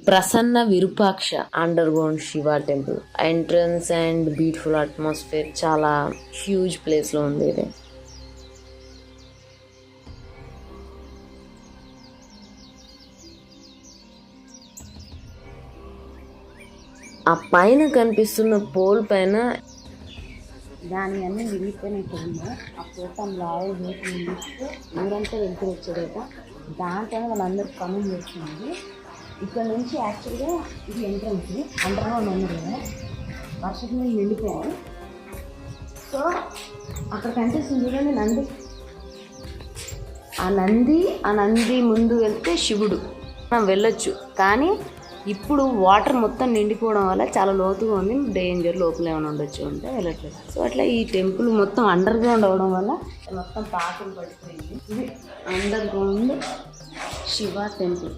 Prasanna Virupaksha under ground Shiva temple. Entrance and beautiful atmosphere, చాలా huge place లో ఉంది ఇది. ఆ పైన కనిపిస్తున్న పోల్ పైన దాని అన్నీ విరిగిపోయినట్టు ఆ పూటం లావు ఊరంతా వెళ్తూ వచ్చేదట. దాంట్లోనే వాళ్ళందరూ కమెంట్ చేస్తుంది. ఇక్కడ నుంచి యాక్చువల్గా ఇది ఎంట్రన్స్, అండర్ గ్రౌండ్ ఉంది కదా, వర్షపు నీళ్ళు నిండిపోయాయి. సో అక్కడ కనిపిస్తుంది చూడండి నంది. ఆ నంది ముందు వెళ్తే శివుడు. మనం వెళ్ళొచ్చు, కానీ ఇప్పుడు వాటర్ మొత్తం నిండిపోవడం వల్ల చాలా లోతుగా ఉంది, డేంజర్, లోపల ఏమైనా ఉండొచ్చు అంటే వెళ్ళట్లేదు. సో అట్లా ఈ టెంపుల్ మొత్తం అండర్ గ్రౌండ్ అవడం వల్ల మొత్తం పాకులు పడిపోయింది. ఇది అండర్ గ్రౌండ్ శివ టెంపుల్.